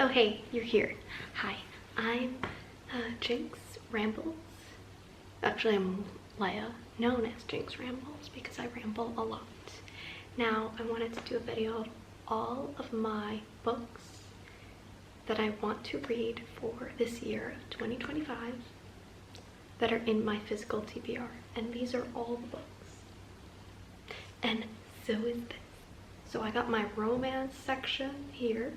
Oh hey, you're here. Hi, I'm Jinx Rambles. Actually, I'm Leia, known as Jinx Rambles because I ramble a lot. Now, I wanted to do a video of all of my books that I want to read for this year, 2025, that are in my physical TBR. And these are all the books. And so is this. So I got my romance section here.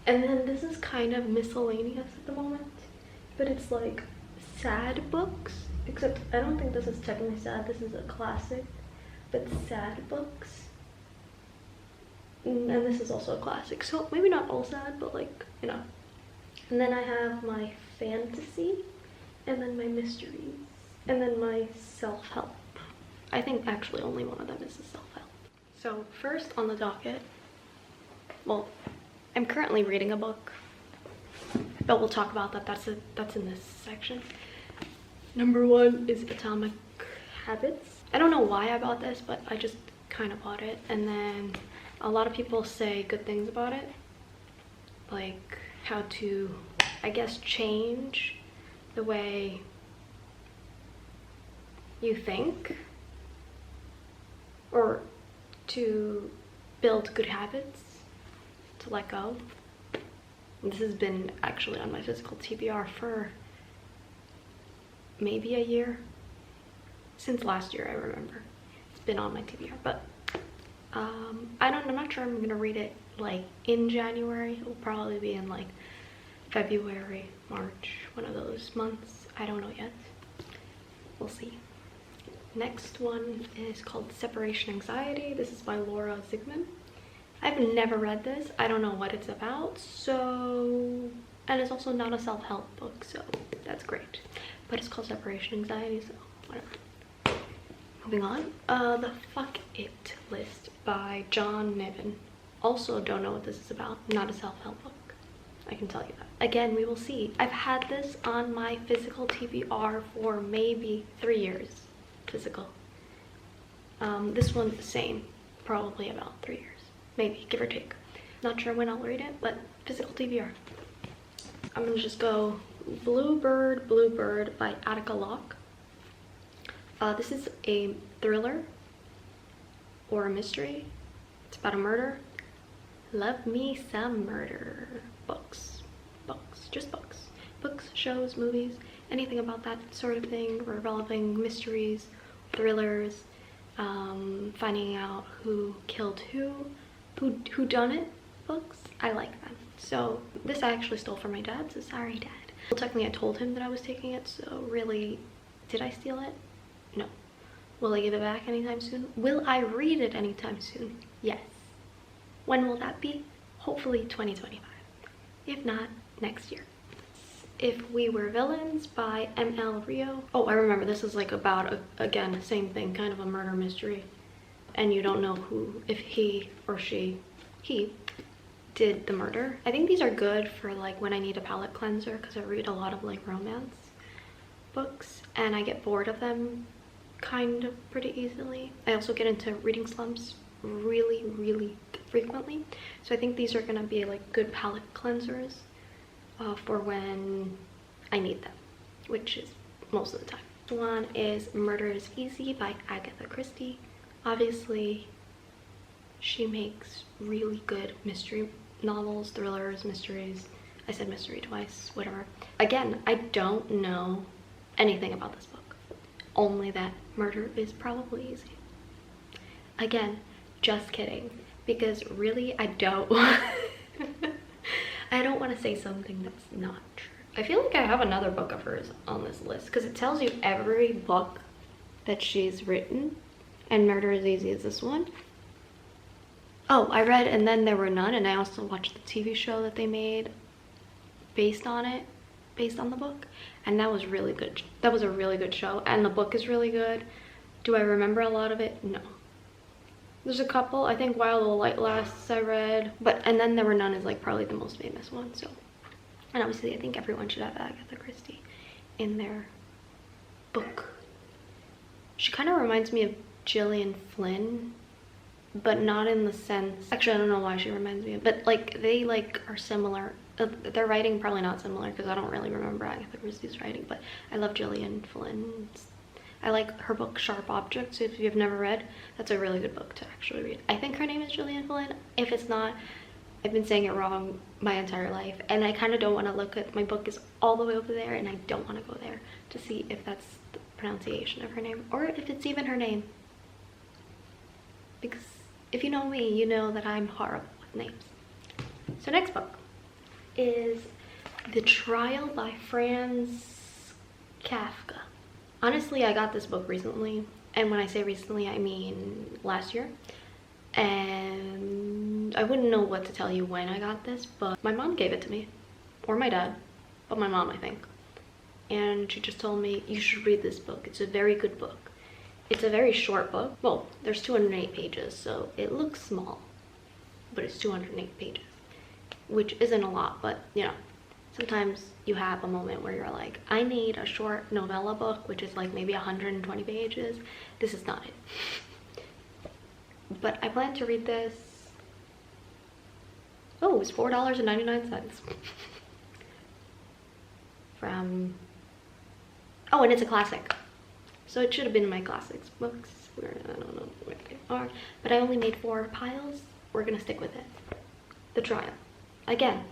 And then this is kind of miscellaneous at the moment, but it's like sad books, except I don't think this is technically sad, this is a classic, but sad books. And this is also a classic, so maybe not all sad, but like, you know. And then I have my fantasy, and then my mysteries, and then my self-help. I think actually only one of them is a self-help. So first on the docket, well, I'm currently reading a book, but we'll talk about that. That's in this section. Number one is Atomic Habits. I don't know why I bought this, but I just kind of bought it. And then a lot of people say good things about it, like how to, I guess, change the way you think, or to build good habits, to let go. And this has been actually on my physical TBR for maybe a year, since last year. I remember it's been on my TBR, but I'm not sure I'm gonna read it like in January. It will probably be in like February, March, one of those months. I don't know yet, we'll see. Next one is called Separation Anxiety. This is by Laura Zigman. I've never read this. I don't know what it's about, so, and it's also not a self-help book, so that's great. But it's called Separation Anxiety, so whatever. Moving on. The Fuck It List by John Niven. Also don't know what this is about. Not a self-help book, I can tell you that. Again, we will see. I've had this on my physical TBR for maybe 3 years. Physical. This one's the same, probably about 3 years. Maybe, give or take. Not sure when I'll read it, but physical TBR. I'm gonna just go Bluebird, Bluebird by Attica Locke. This is a thriller or a mystery. It's about a murder. Love me some murder. Books. Books. Just books. Books, shows, movies, anything about that sort of thing, revolving mysteries, thrillers, finding out who killed who done it books. I like them. So this I actually stole from my dad, so sorry Dad. Well, technically I told him that I was taking it, so really, did I steal it? No. Will I give it back anytime soon? Will I read it anytime soon? Yes. When will that be? Hopefully 2025. If not, next year. If We Were Villains by M.L. Rio. Oh, I remember, this is like about, again, same thing, kind of a murder mystery. And you don't know who, if he or he did the murder. I think these are good for like when I need a palate cleanser, because I read a lot of like romance books and I get bored of them kind of pretty easily. I also get into reading slumps really frequently, so I think these are gonna be like good palate cleansers for when I need them, which is most of the time. One is Murder is Easy by Agatha Christie. Obviously, she makes really good mystery novels, thrillers, mysteries. I said mystery twice, whatever. Again, I don't know anything about this book. Only that murder is probably easy. Again, just kidding. Because really, I don't I don't want to say something that's not true. I feel like I have another book of hers on this list, because it tells you every book that she's written. And Murder is Easy is this one. Oh, I read And Then There Were None, and I also watched the TV show that they made based on it, based on the book, and that was really good. That was a really good show, and the book is really good. Do I remember a lot of it? No. There's a couple, I think While the Light Lasts I read, but And Then There Were None is like probably the most famous one, so. And obviously I think everyone should have Agatha Christie in their book. She kind of reminds me of Gillian Flynn but not in the sense, actually I don't know why she reminds me of, but like they like are similar. Their writing probably not similar because I don't really remember Agatha Christie's writing, but I love Gillian Flynn's. I like her book Sharp Objects. If you've never read, that's a really good book to actually read. I think her name is Gillian Flynn. If it's not, I've been saying it wrong my entire life, and I kind of don't want to look at, my book is all the way over there and I don't want to go there to see if that's the pronunciation of her name or if it's even her name, because if you know me, you know that I'm horrible with names. So next book is The Trial by Franz Kafka. Honestly, I got this book recently, and when I say recently, I mean last year. And I wouldn't know what to tell you when I got this, but my mom gave it to me, or my dad, but my mom, I think. And she just told me, you should read this book. It's a very good book. It's a very short book. Well, there's 208 pages, so it looks small, but it's 208 pages, which isn't a lot, but you know, sometimes you have a moment where you're like, I need a short novella book, which is like maybe 120 pages. This is not it. But I plan to read this. Oh, it's $4.99 from, oh, and it's a classic, so it should have been in my classics books, where I don't know where they are, but I only made 4 piles. We're gonna stick with it. The Trial. Again,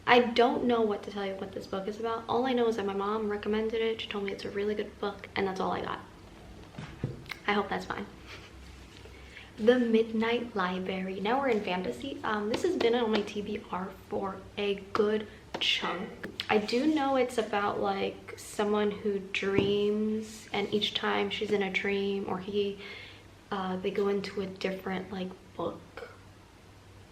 I don't know what to tell you what this book is about. All I know is that my mom recommended it. She told me it's a really good book, and that's all I got. I hope that's fine. The Midnight Library. Now we're in fantasy. This has been on my TBR for a good chunk. I do know it's about like someone who dreams, and each time she's in a dream or he, they go into a different like book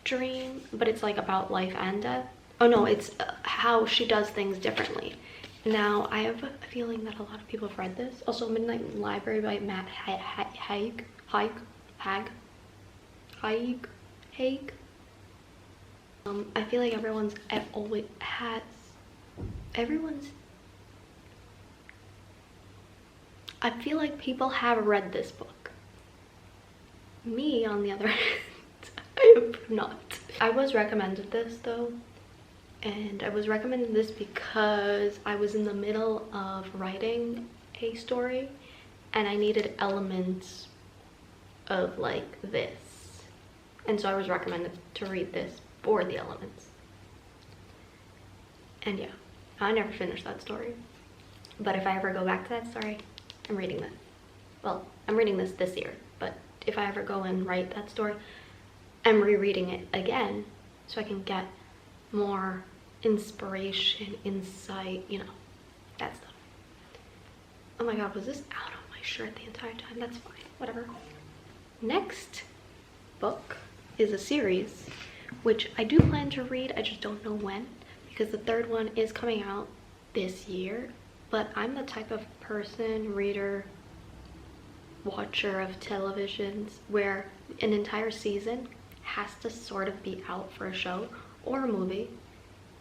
dream, but it's like about life and death. Oh no, it's how she does things differently. Now, I have a feeling that a lot of people have read this. Also, Midnight Library by Matt Haig. I feel like I feel like people have read this book. Me, on the other hand, I have not. I was recommended this though, and I was recommended this because I was in the middle of writing a story and I needed elements of like this, and so I was recommended to read this for the elements. And yeah, I never finished that story, but if I ever go back to that story, I'm reading that. Well, I'm reading this year, but if I ever go and write that story, I'm rereading it again so I can get more inspiration, insight, you know, that stuff. Oh my god, was this out on my shirt the entire time? That's fine, whatever. Next book is a series which I do plan to read. I just don't know when, because the 3rd one is coming out this year. But I'm the type of person, reader, watcher of televisions, where an entire season has to sort of be out for a show or a movie.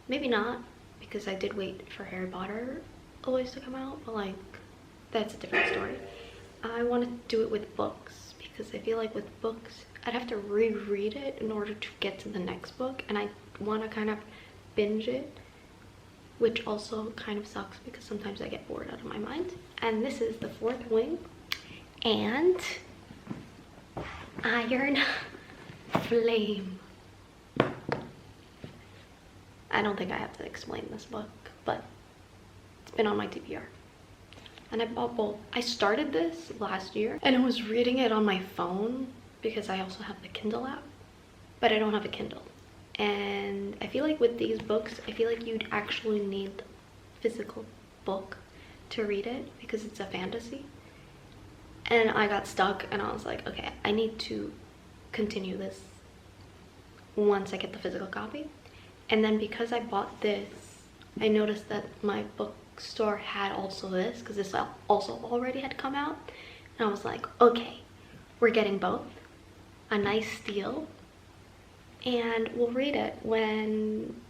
Maybe not, because I did wait for Harry Potter always to come out, but like, that's a different story. I want to do it with books, because I feel like with books, I'd have to reread it in order to get to the next book, and I want to kind of binge it, which also kind of sucks because sometimes I get bored out of my mind. And this is The Fourth Wing and Iron Flame. I don't think I have to explain this book, but it's been on my TBR. And I bought both. I started this last year and I was reading it on my phone because I also have the Kindle app, but I don't have a Kindle. And I feel like with these books, I feel like you'd actually need a physical book to read it because it's a fantasy. And I got stuck and I was like, okay, I need to continue this once I get the physical copy. And then because I bought this, I noticed that my bookstore had also this, because this also already had come out. And I was like, okay, we're getting both. A nice steal. And we'll read it when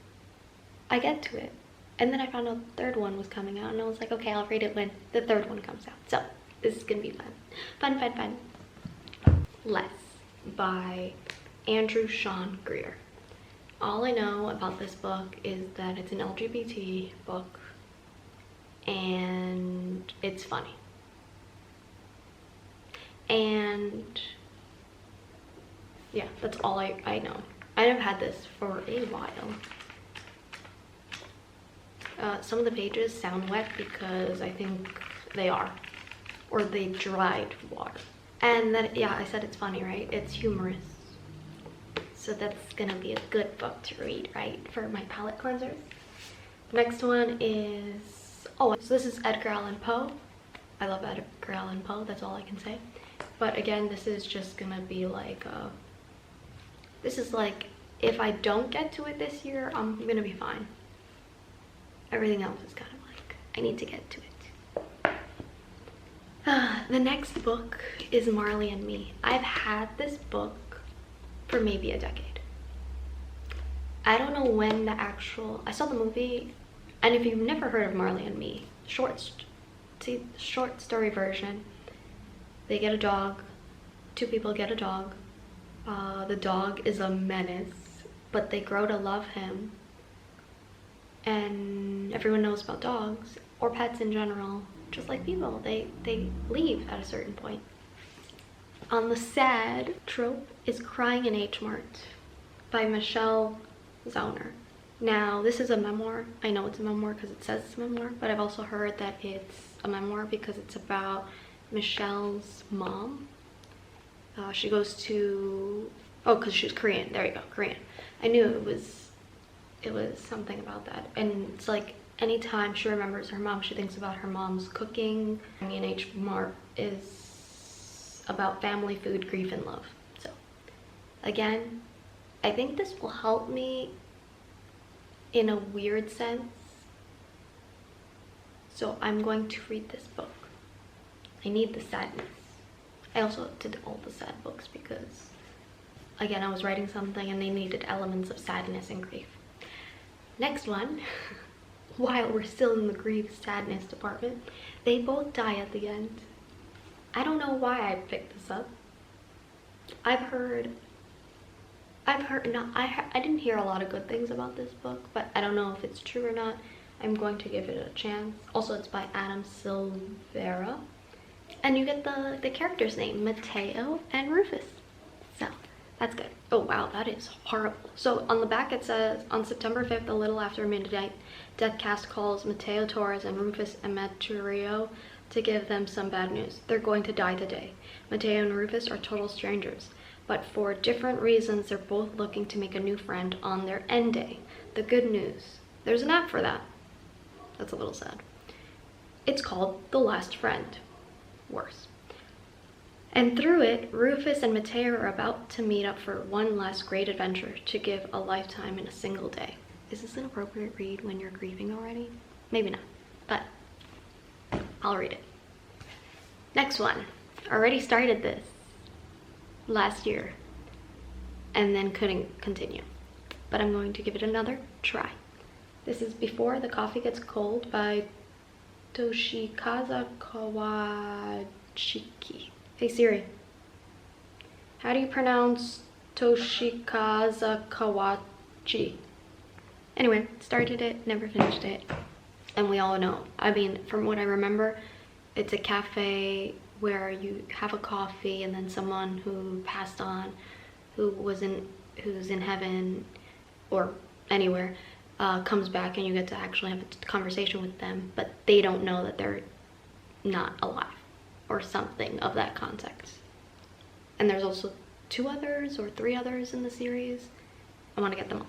I get to it. And then I found out the 3rd one was coming out, and I was like, okay, I'll read it when the 3rd one comes out. So this is gonna be fun. Fun. Less. by Andrew Sean Greer. All I know about this book is that it's an LGBT book and it's funny. And yeah, that's all I know. I have had this for a while. Some of the pages sound wet because I think they are, or they dried water. And then, yeah, I said it's funny, right? It's humorous. So that's gonna be a good book to read, right? For my palate cleansers. Next one is, oh, so this is Edgar Allan Poe. I love Edgar Allan Poe, that's all I can say. But again, this is just gonna be like, this is like, if I don't get to it this year, I'm gonna be fine. Everything else is kind of like, I need to get to it. The next book is Marley and Me. I've had this book for maybe a decade. I don't know when the actual, I saw the movie, and if you've never heard of Marley and Me, short story version, they get a dog, two people get a dog. The dog is a menace, but they grow to love him. And everyone knows about dogs, or pets in general, just like people, they leave at a certain point. On the sad trope is Crying in H Mart by Michelle Zauner. Now, this is a memoir. I know it's a memoir because it says it's a memoir, but I've also heard that it's a memoir because it's about Michelle's mom. She goes to, oh, because she's Korean. There you go, Korean. I knew it was something about that. And it's like, anytime she remembers her mom, she thinks about her mom's cooking. Crying in H Mart is about family, food, grief, and love. So, again, I think this will help me in a weird sense. So I'm going to read this book. I need the sadness. I also did all the sad books because, again, I was writing something and they needed elements of sadness and grief. Next one, while we're still in the grief sadness department, They Both Die at the End. I don't know why I picked this up. I didn't hear a lot of good things about this book, but I don't know if it's true or not. I'm going to give it a chance. Also, it's by Adam Silvera. And you get the character's name, Mateo and Rufus. So, that's good. Oh wow, that is horrible. So on the back it says, on September 5th, a little after midnight, Deathcast calls Mateo Torres and Rufus Emeterio to give them some bad news. They're going to die today. Mateo and Rufus are total strangers, but for different reasons, they're both looking to make a new friend on their end day. The good news, there's an app for that. That's a little sad. It's called The Last Friend. Worse. And through it, Rufus and Mateo are about to meet up for one last great adventure to give a lifetime in a single day. Is this an appropriate read when you're grieving already? Maybe not, but I'll read it. Next one. Already started this last year and then couldn't continue, but I'm going to give it another try. This is Before the Coffee Gets Cold by Toshikazu Kawashiki. Hey Siri, how do you pronounce Toshikazu Kawachi? Anyway, started it, never finished it, and we all know. I mean, from what I remember, it's a cafe where you have a coffee and then someone who passed on, who's in heaven or anywhere, comes back and you get to actually have a conversation with them, but they don't know that they're not alive or something of that context. And there's also 2 others or 3 others in the series. I want to get them all.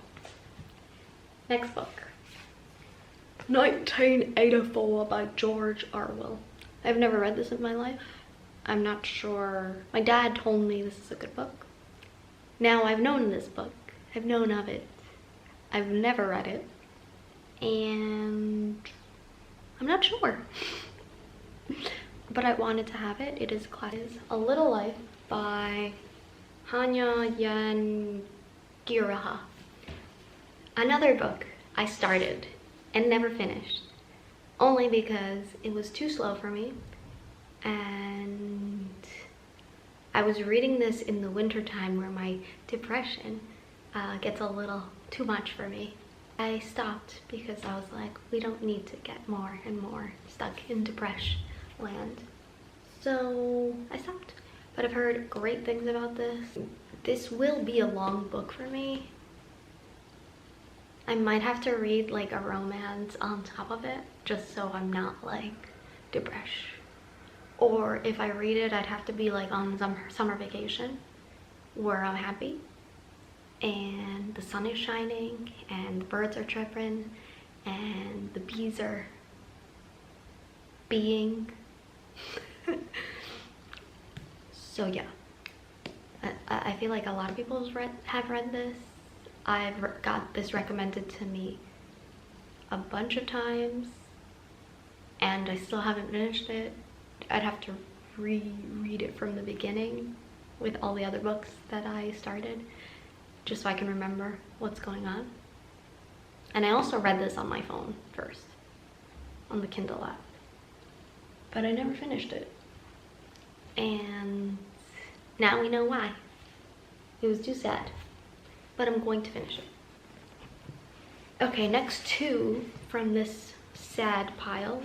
Next book, 1984 by George Orwell. I've never read this in my life. I'm not sure. My dad told me this is a good book. Now I've known this book. I've known of it. I've never read it. And I'm not sure. But I wanted to have it. It is classic. A Little Life by Hanya Yangiraha. Another book I started and never finished, only because it was too slow for me and I was reading this in the winter time where my depression gets a little too much for me. I stopped because I was like, we don't need to get more and more stuck in depression land. So I stopped. But I've heard great things about this. This will be a long book for me. I might have to read like a romance on top of it just so I'm not like depressed. Or if I read it, I'd have to be like on summer vacation where I'm happy and the sun is shining and the birds are chirping and the bees are being. So yeah, I feel like a lot of people have read this. I've got this recommended to me a bunch of times and I still haven't finished it. I'd have to reread it from the beginning with all the other books that I started just so I can remember what's going on. And I also read this on my phone first, on the Kindle app, but I never finished it. And now we know why. It was too sad, but I'm going to finish it. Okay, next two from this sad pile.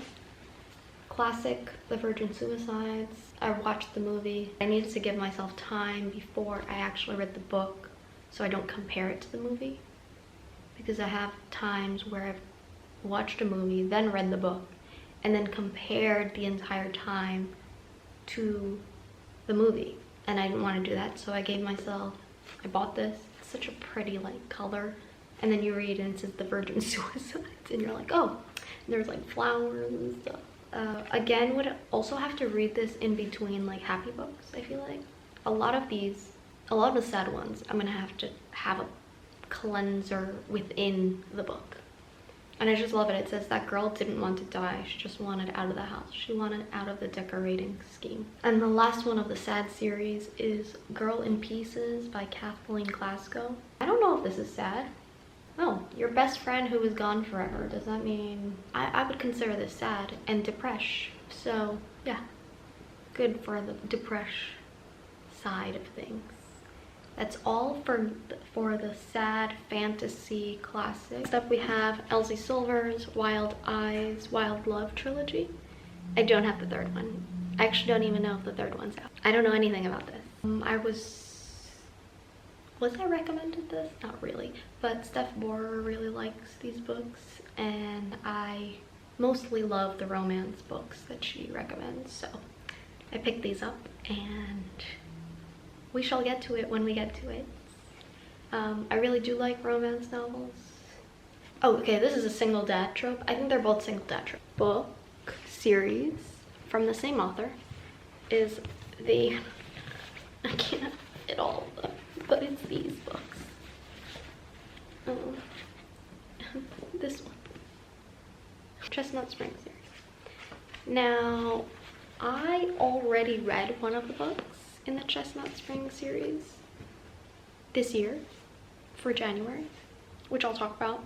Classic, The Virgin Suicides. I watched the movie. I needed to give myself time before I actually read the book so I don't compare it to the movie. Because I have times where I've watched a movie, then read the book, and then compared the entire time to the movie. And I didn't want to do that, so I bought this. It's such a pretty like color. And then you read and it says The Virgin Suicides and you're like, oh, and there's like flowers and stuff. Again, would also have to read this in between like happy books. I feel like a lot of the sad ones, I'm gonna have to have a cleanser within the book. And I just love it. It says that girl didn't want to die. She just wanted out of the house. She wanted out of the decorating scheme. And the last one of the sad series is Girl in Pieces by Kathleen Glasgow. I don't know if this is sad. Oh, your best friend who is gone forever. Does that mean... I would consider this sad and depression. So, yeah. Good for the depression side of things. That's all for the sad fantasy classic. Next up we have Elsie Silver's Wild Eyes, Wild Love trilogy. I don't have the third one. I actually don't even know if the third one's out. I don't know anything about this. Was I recommended this? Not really, but Steph Borer really likes these books and I mostly love the romance books that she recommends, so I picked these up and we shall get to it when we get to it. I really do like romance novels. Oh, okay, this is a single dad trope. I think they're both single dad trope. Book series from the same author is the... I can't fit all of them, but it's these books. This one. Chestnut Springs series. Now, I already read one of the books in the Chestnut Springs series this year for January, which I'll talk about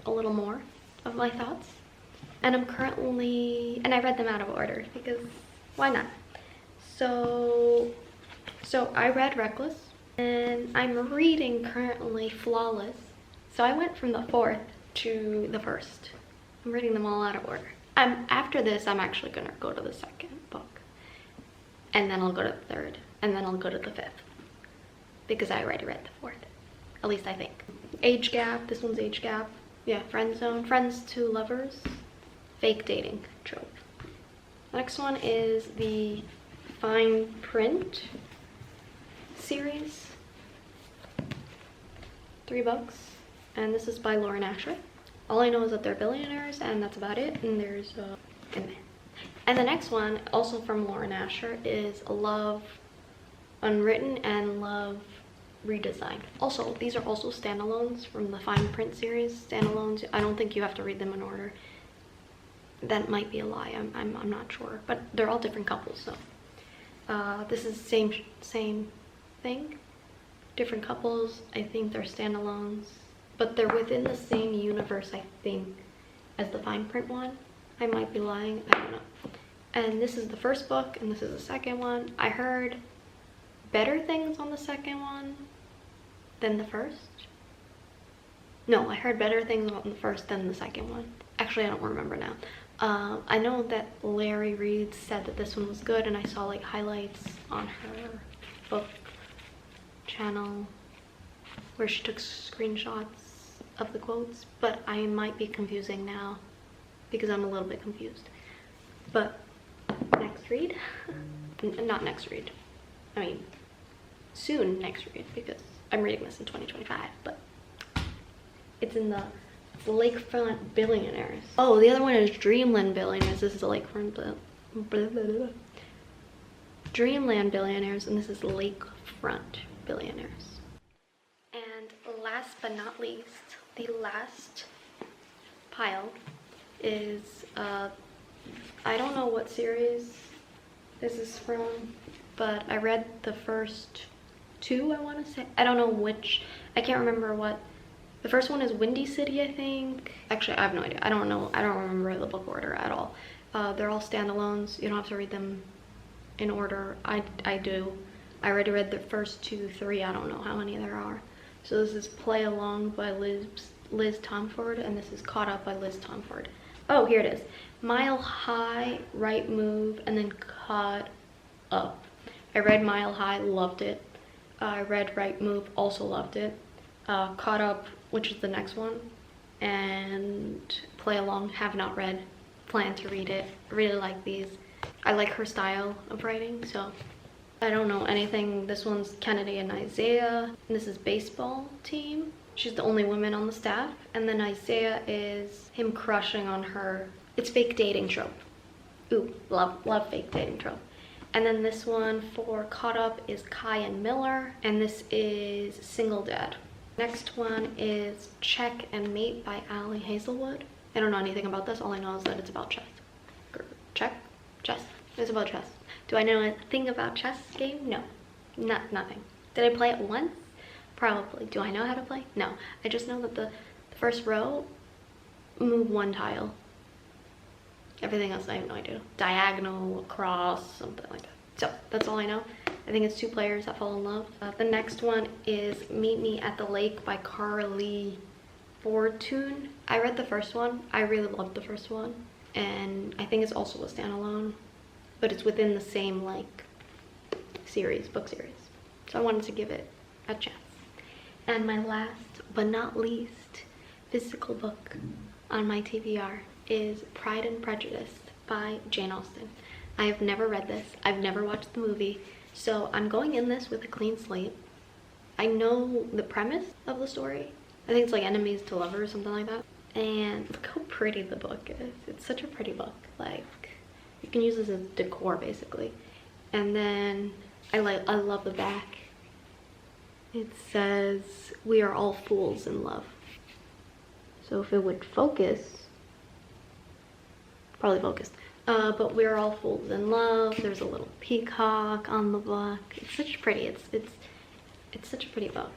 a little more of my thoughts. And I'm currently, and I read them out of order because why not? So I read Reckless and I'm reading currently Flawless. So I went from the 4th to the 1st. I'm reading them all out of order. After this, I'm actually gonna go to the 2nd book. And then I'll go to the 3rd. And then I'll go to the 5th. Because I already read the 4th. At least I think. Age gap, this one's age gap. Yeah, friend zone, friends to lovers. Fake dating trope. The next one is the Fine Print series. 3 books. And this is by Lauren Asher. All I know is that they're billionaires and that's about it. And there's and the next one, also from Lauren Asher, is Love Unwritten and Love Redesigned. Also, these are also standalones from the Fine Print series. Standalones, I don't think you have to read them in order. That might be a lie, I'm not sure. But they're all different couples, so. This is the same thing. Different couples, I think they're standalones. But they're within the same universe, I think, as the Fine Print one. I might be lying, I don't know. And this is the first book and this is the second one. I heard better things on the second one than the first. No, I heard better things on the first than the second one. Actually, I don't remember now. I know that Larry Reed said that this one was good, and I saw like highlights on her book channel where she took screenshots of the quotes, but I might be confusing now because I'm a little bit confused. But next read, not next read, I mean soon next read, because I'm reading this in 2025, but it's in the Lakefront Billionaires. Oh, the other one is Dreamland Billionaires. This is the Lakefront Dreamland Billionaires, and this is Lakefront Billionaires. And last but not least, the last pile is I don't know what series this is from, but I read the first two, I want to say. I don't know which, I can't remember what. The first one is Windy City, I think. Actually, I have no idea. I don't know. I don't remember the book order at all. They're all standalones. You don't have to read them in order. I do. I already read the first 2, 3. I don't know how many there are. So this is Play Along by Liz Tomford, and this is Caught Up by Liz Tomford. Oh, here it is. Mile High, Right Move, and then Caught Up. I read Mile High, loved it. I read Right Move, also loved it. Caught Up, which is the next one, and Play Along, have not read, plan to read it. Really like these. I like her style of writing, so I don't know anything. This one's Kennedy and Isaiah, and this is baseball team. She's the only woman on the staff, and then Isaiah is him crushing on her. It's fake dating trope. Ooh, love fake dating trope. And then this one for Caught Up is Kai and Miller, and this is Single Dad. Next one is Check and Mate by Ali Hazelwood. I don't know anything about this. All I know is that it's about chess. Check? Chess. It's about chess. Do I know a thing about chess game? No. Nothing. Did I play it once? Probably. Do I know how to play? No. I just know that the first row, move one tile. Everything else I have no idea. Diagonal, across, something like that. So that's all I know. I think it's 2 players that fall in love. The next one is Meet Me at the Lake by Carly Fortune. I read the first one. I really loved the first one. And I think it's also a standalone, but it's within the same like series, book series. So I wanted to give it a chance. And my last but not least physical book on my TBR is Pride and Prejudice by Jane Austen. I have never read this. I've never watched the movie. So I'm going in this with a clean slate. I know the premise of the story. I think it's like enemies to lovers, something like that. And look how pretty the book is. It's such a pretty book. Like, you can use this as decor basically. And then I love the back. It says, "We are all fools in love." So if it would focus, probably focused. But we're all fools in love. There's a little peacock on the book. It's such pretty. It's such a pretty book.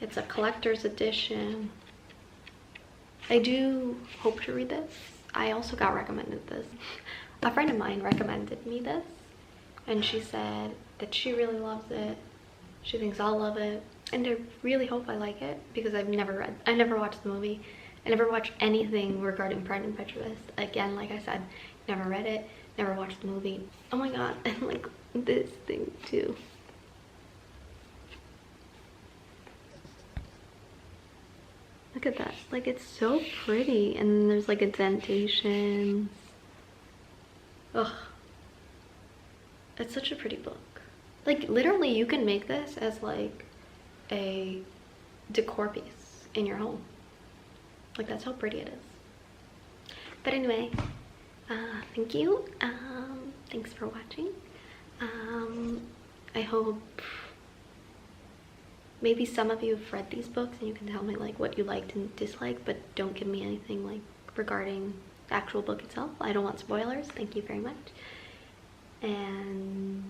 It's a collector's edition. I do hope to read this. I also got recommended this. A friend of mine recommended me this, and she said that she really loves it. She thinks I'll love it, and I really hope I like it because I never watched the movie. I never watched anything regarding Pride and Prejudice. Again, like I said, never read it, never watched the movie. Oh my god, and like this thing too. Look at that. Like, it's so pretty. And there's like indentations. Ugh. It's such a pretty book. Like, literally, you can make this as like a decor piece in your home. Like, that's how pretty it is. But anyway, thank you. Thanks for watching. I hope maybe some of you have read these books and you can tell me like what you liked and disliked, but don't give me anything like regarding the actual book itself. I don't want spoilers. Thank you very much. And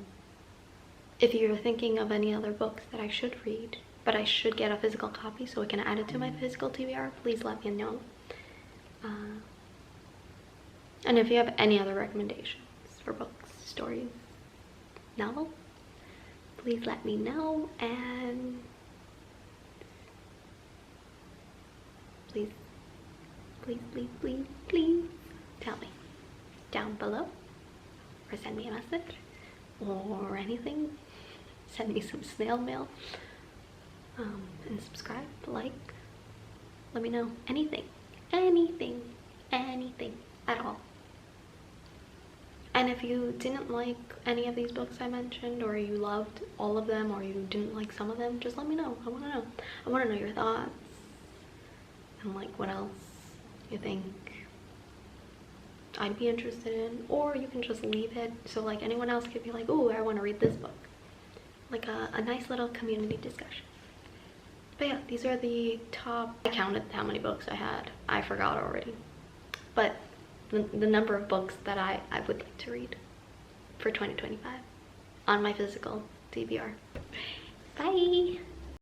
if you're thinking of any other books that I should read, but I should get a physical copy so I can add it to my physical TBR, please let me know. And if you have any other recommendations for books, stories, novels, please let me know, and please, please tell me down below, or send me a message, or anything. Send me some snail mail, and subscribe, like, let me know anything at all. And if you didn't like any of these books I mentioned, or you loved all of them, or you didn't like some of them, just let me know. I want to know. I want to know your thoughts, and like what else you think I'd be interested in. Or you can just leave it so like anyone else could be like, oh, I want to read this book. Like a nice little community discussion. But yeah, these are the top. I counted how many books I had. I forgot already. But the number of books that I would like to read for 2025 on my physical TBR. Bye!